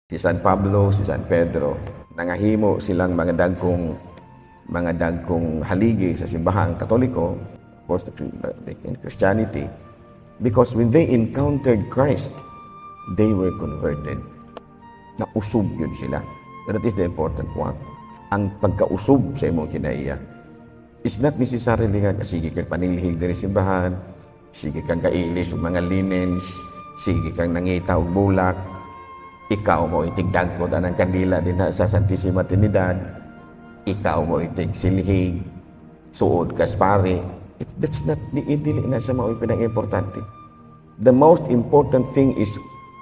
Si San Pablo, si San Pedro, nangahimo silang mga dagkong haligi sa simbahang Katoliko, of course in Christianity, because when they encountered Christ, they were converted. Nausub yun sila. That is the important one. Ang pagkausub sa imong kinaiya. It's not necessarily nga sige kang panilihig diri simbahan, sige kang kailis og mga linens, sige kang nangita og bulak, ikaw mo itigdagkod anang kandila din sa Santissima Trinidad, ikaw mo itig silihig, suod kaspari. That's not, dili na sa mga pinang-importante. The most important thing is,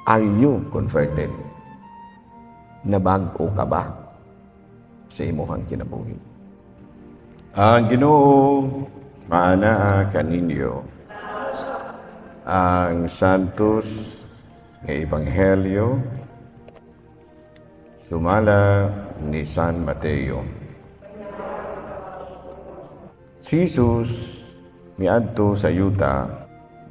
are you converted? Nabag-o ka ba sa imuhang kinabuhi? Ang Ginoo maanaa kaninyo ang santos nga ebanghelyo sumala ni San Mateo. Si Jesus miadto sa yuta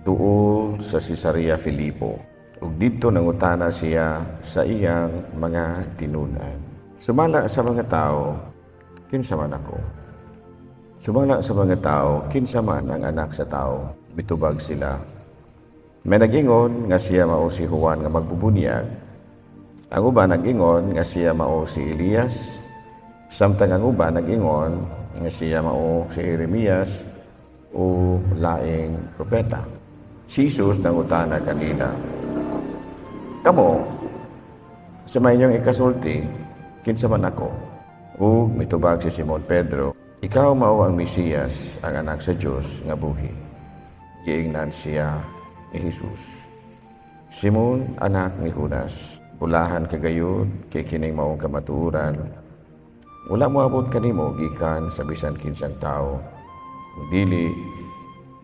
duol sa Cesarea Filipo ug didto nangutana siya sa iyang mga tinud-an. Sumala sa mga tao, kinsa man ako? Sumala sa mga tao, kinsa man ang anak sa tao? Mitubag sila. May nag-ingon nga siya mao si Juan nga magbubunyag. Ang uban nag-ingon nga siya mao si Elias. Samtang ang uban nag-ingon nga siya mao si Jeremias o laing propeta. Si Jesus nangutana kanila, kamo, sa may inyong ikasulti, kinsa man ako? O mitubag si Simon Pedro, ikaw mao ang Mesiyas, ang anak sa Diyos nga buhi. Giingnan siya ni Jesus. Simon, anak ni Judas, bulahan kagayod kay kining maong kamatuoran. Wala mo abot kanimo gikan sa bisan kinsang tao. Dili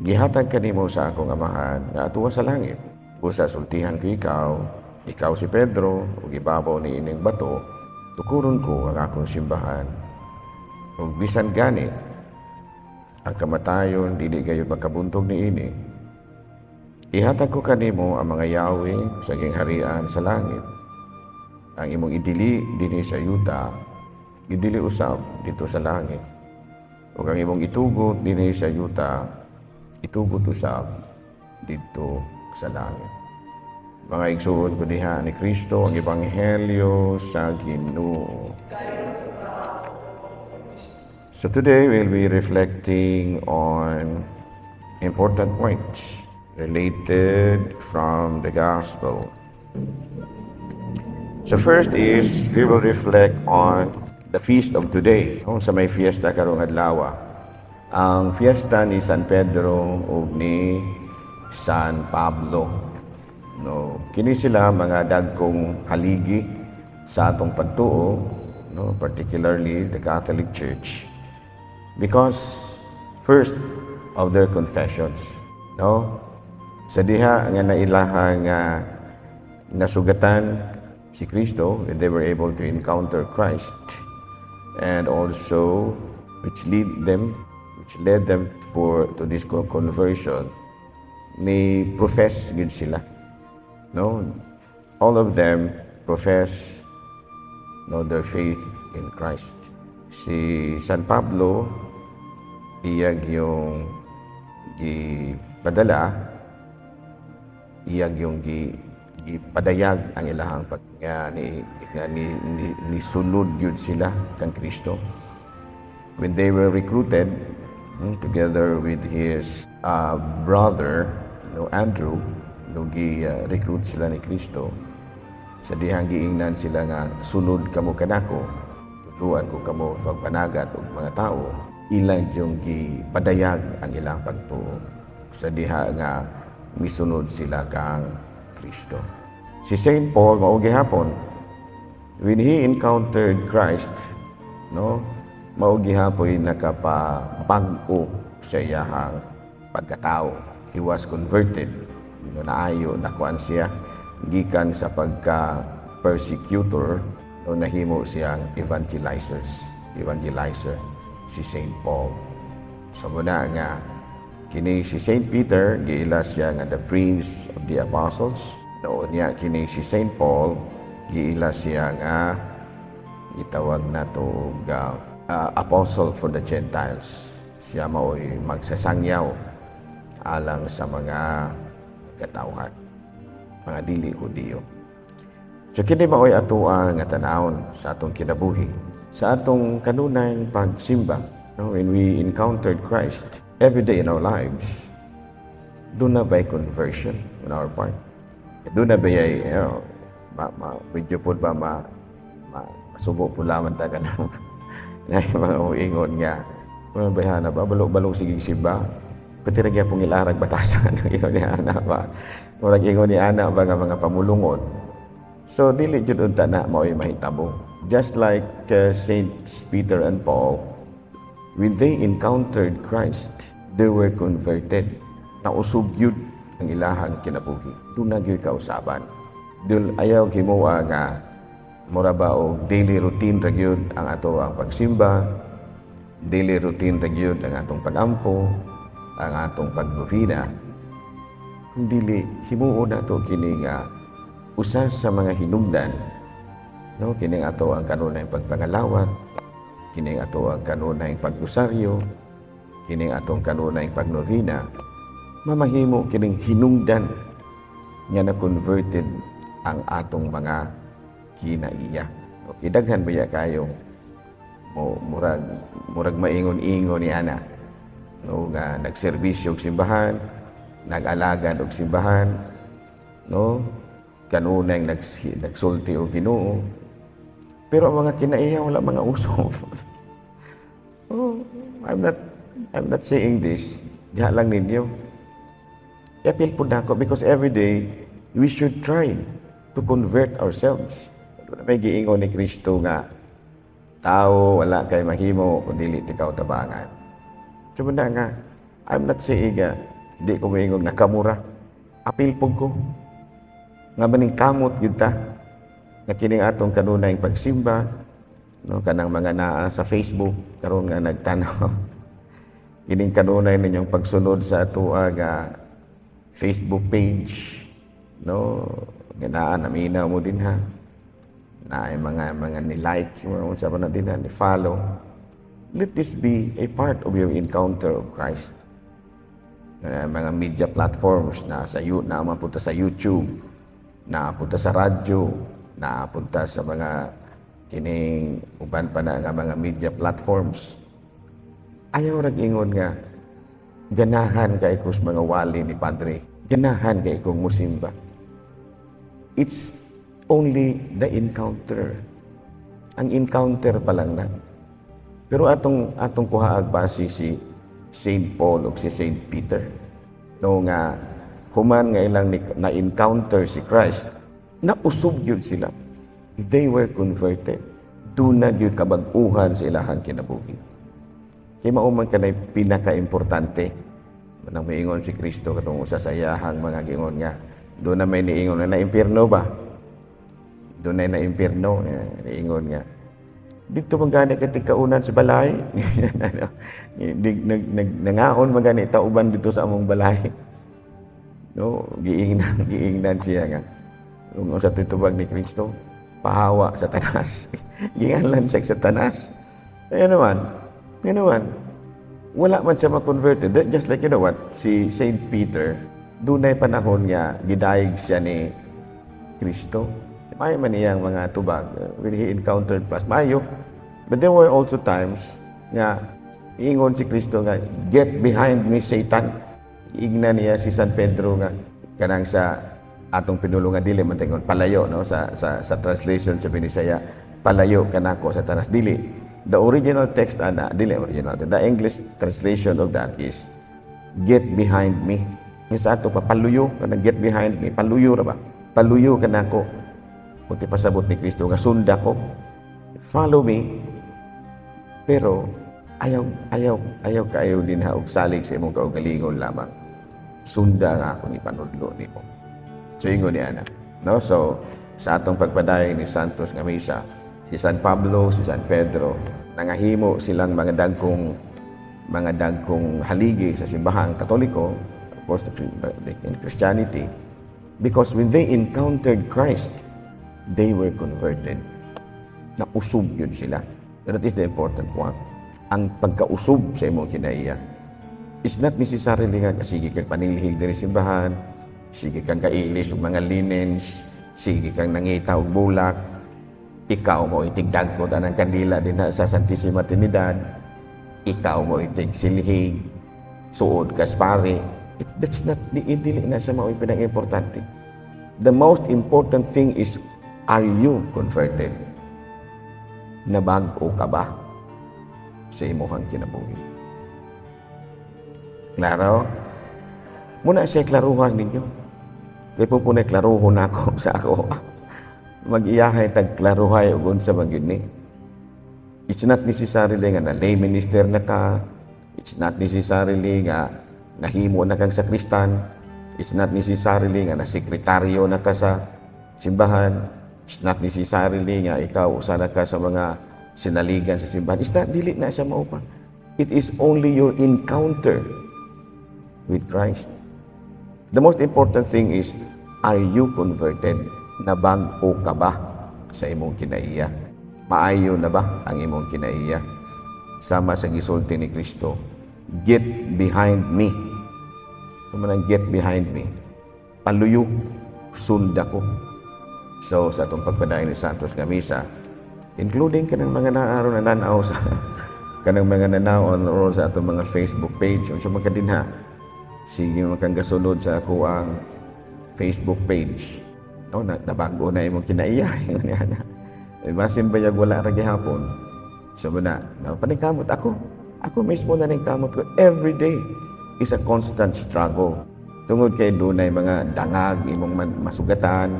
gihatag kanimo sa akong amahan nga atuwa sa langit. Usa sultihan ko ikaw si Pedro, ug ibabaw ni ining bato, tukuron ko ang akong simbahan. Ug bisan gani ang kamatayon dili gayud makabuntog ni ini. Ihatag ko kanimo ang mga yawi sa iyang harian sa langit. Ang imong idili dinhi sa yuta, idili usab dito sa langit. Ug ang imong itugot dinhi sa yuta, itugot usab dito sa langit. Mga igsuon ko diha ni Kristo ang ebanghelyo sa Ginoo. So today we'll be reflecting on important points related from the gospel. So first is we will reflect on the feast of today. Kung sa may fiesta karong adlaw, ang fiesta ni San Pedro ug ni San Pablo. No, kini sila mga dagkong haligi sa atong pagtuo, no, particularly the Catholic Church, because first of their confessions, no, sa diha nga nailahang nasugatan si Kristo, they were able to encounter Christ, and also which led them to this conversion. May profess gid sila. No, all of them profess, no, their faith in Christ. Si San Pablo, iyag yung gipadala, iyag yung gipadayag ang ilahang ni sunod yun sila kang Kristo. When they were recruited, together with his brother, no, Andrew, no, recruit sila ni Kristo. Sa dihang giingnan sila nga sunod kamo kanako, tuluan ko kamo pagpanagat og mga tao, ilang yung gipadayag ang ilang pagtuo. Sa diha nga misunod sila kang Kristo. Si Saint Paul mao gihapon, when he encountered Christ, no, mao gihapon nakapabag-o sa iyang pagkatao. He was converted. Naayo nakuan siya gikan sa pagka-persecutor, no, nahimo siyang evangelizer si Saint Paul. So muna nga kini si Saint Peter giila siya nga the prince of the apostles. Noon niya kini si Saint Paul giila siya nga gitawag nato og apostle for the Gentiles. Siya mao'y magsasangyaw alang sa mga katawhan, mga dili Hudiyo. So kini mao'y atoa nga tanawon sa atong kinabuhi, sa atong kanunay pagsimba. No? When we encountered Christ every day in our lives, doon na ba'y conversion on our part? Doon na ba'y, medyo po ba masubo po lamang taga ng mga uingon nga, mga bayhana ba, balong sigig simba, pati rin pong ilarag batasan, ingon ni Ana ba, murag ingon ni Ana ba nga mga pamulungon. So, dili jud unta na mao'y mahitabo. Just like Saints Peter and Paul, when they encountered Christ, they were converted. Nausog yun ang ilahang kinabuhi. Doon na yun kausaban. Doon ayaw himuwa nga mura ba o daily routine ra gyud ang ato ang pagsimba, daily routine ra gyud ang atong pagampo, ang atong pagnovena. Kung dili himuo nato kini nga usa sa mga hinungdan, no, kini ato ang kanunay pagpangalawat, kini ato ang kanunay pagrosaryo, kini atong kanunay pagnovena, mamahimo kining hinungdan nga na converted ang atong mga kinaiya. Idaghan ba kayong murag maingon-ingon ni Ana, no, nga nagserbisyo og simbahan, nag-alagad og simbahan, no, kanunay nagsulti og Ginoo, pero ang mga kinaiya wala mga uso. Oh, I'm not saying this diha lang ninyo. I-appeal po nako because every day we should try to convert ourselves. May giingon ni Kristo nga tao wala kay mahimo kun dili tikaw tabangan. Sumunda nga, I'm not saying di ko maingon nga kamura. Apil po ko nga maning kamot gyud ta nga kining atong kanunay pagsimba, no, kanang mga naa sa Facebook karon nga nagtanaw kining kanunay ninyong pagsunod sa ato nga Facebook page, no, nga naa naminaw mo din ha, na ay mga ni-like, mga unsa pa na din na ni-follow. Let this be a part of your encounter of Christ. Mga media platforms na mapunta sa YouTube, napunta sa radyo, napunta sa mga kining uban pa na nga mga media platforms. Ayaw nag-ingon nga ganahan kay kus mga wali ni Padre, ganahan kay kong musimba. It's only the encounter. Ang encounter pa lang na. Pero atong kuhaag base si Saint Paul o si Saint Peter, no, nga human nga ilang na-encounter si Christ, nausog yun sila. They were converted. Doon na yun kabag-uhan sa ilahang kinabuhi. Kaya mauman ka na pinaka-importante. Nang maingon si Kristo katong usasayahang mga gingon nga, doon na may niingon na impyerno ba? Doon na impyerno, niingon nga. Dito magani kating kaunan sa balay. Nangaon magani tauban dito sa among balay. No, giingnan siya nga. Kung sa tutubag ni Kristo, pahawa sa tanas. Giingnan siya sa tanas. Ayun naman, wala man siya ma-converted. Just like, you know what, si Saint Peter, dunay panahon nga, gidayeg siya ni Kristo. May man iyang mga tubag when he encountered plus mayo. But there were also times nga, iingon si Kristo nga, get behind me, Satan. Igna niya si San Pedro nga kanang sa atong pinulo nga dili man tingon palayo, no, sa translation sa Binisaya, palayo kanako sa tanas dili. The original text the English translation of that is get behind me. Sa ato pa paluyo kana get behind me, paluyo ra ba? Paluyo kanako. Puti pasabot ni Kristo nga sunda ko. Follow me. Pero ayaw kayo din ha og salig sa imong kaugalingon lamang. Sunda nga ako ni panudlo nimo. So ingon ni ana. No, so sa atong pagpadayon ni Santos nga misa, si San Pablo, si San Pedro, nangahimo silang mga dagkong haligi sa simbahang Katoliko, of course in Christianity, because when they encountered Christ, they were converted. Nausub yun sila. That is the important one. Ang pagkausub sa imong kinaiya, it's not necessarily nga sige kang panilihig diri simbahan, sige kang kailis og mga linens, sige kang nangita og bulak, ikaw mo itigdag ko tanang kandila din sa Santissima Trinidad, ikaw mo itig silihig, suod kas pare. That's not, dili na sa mao pinaka-importante. The most important thing is, are you converted? Nabag-o ka ba sa imong kinabuhi? Klaro? Muna siya klaruhan ninyo. Kaya po po klaruhon ako sa ako. Mag-iyahay tagklaruhay o sa magyud ni. It's not necessarily nga na lay minister na ka. It's not necessarily nga nahimo na kang sakristan. It's not necessarily nga na sekretaryo na ka sa simbahan. It's not necessarily nga ikaw usana ka sa mga sinaligan sa simbahan. It's not, dili na siya maupa. It is only your encounter with Christ. The most important thing is, are you converted? Nabag-o ka ba sa imong kinaiya? Maayo na ba ang imong kinaiya? Sama sa gisulti ni Kristo, get behind me. Kumanang get behind me. Paluyo, sunda ko. So, sa itong pagpadayon ni Santos nga misa, including kanang mga naaraw na nanaw sa kanang mga nanaw or sa itong mga Facebook page, o siya magkadinha, sige makang gasunod sa ako ang Facebook page. No, nabago na imong kinaiya. Basin bayag wala ra gihapon. So, na paningkamot ako. Ako mismo na kamot ko. Every day is a constant struggle. Tungod kay dunay mga dangag, imong masugatan,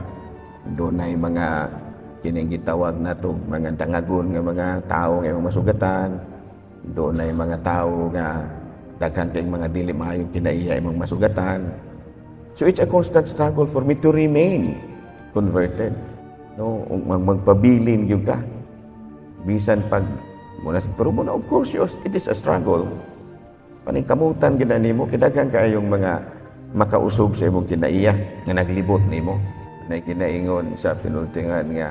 doon ay mga kining gitawag nato mga dangagon nga mga tao nga masugatan, doon ay mga tao nga daghan kay mga dili maayo kinaiya imong masugatan. So it's a constant struggle for me to remain converted. No, magpabilin gyud ka. Bisan pag muna pero muna, of course, it is a struggle. Paningkamutan gid nimo kidaghan kayong mga makausob sa imong kinaiya nga naglibot nimo. Na kinaingon sa pinultingan nga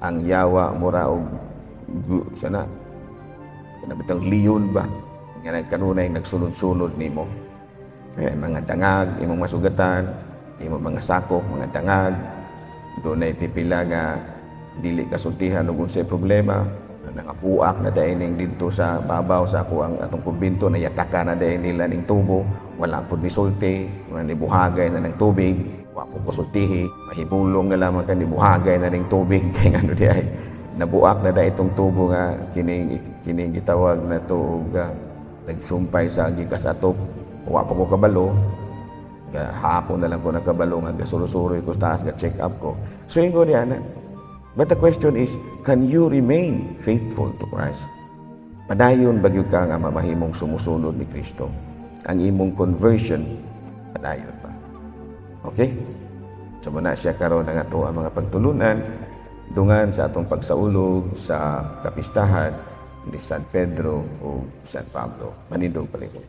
ang yawa mura og sana kanabitang liyon ba nga nagkanunay nagsulod-sulod nimo. Kaya mga dangag imong masugatan, imong mga sakop, mga dangag, dunay pipila nga dili kasultihan og unsay problema, nangapuak na dahining dito sa babaw sa ako ang atong kumbinto, nayataka na dahin nila ning tubo, wala po ni sulti, wala ni buhagay na ng tubig. Wapo ko sultihi, mahibulong na lamang ka ni buhagay na ning tubig kay ano di ay nabuak na da itong tubo nga kining gitawag na to nagsumpay sa gikas atop. Wapo ko kabalo, hapon na lang ko nakabalo nga gasulo-suroy ko taas ga check up ko. So ingon niya na. But the question is, can you remain faithful to Christ? Padayon bagyo ka nga mamahimong sumusunod ni Kristo. Ang imong conversion padayon pa. Okay? So muna siya karon nga ato ang mga pagtulunan dungan sa atong pagsaulog sa kapistahan ni San Pedro o San Pablo. Manindong paligid.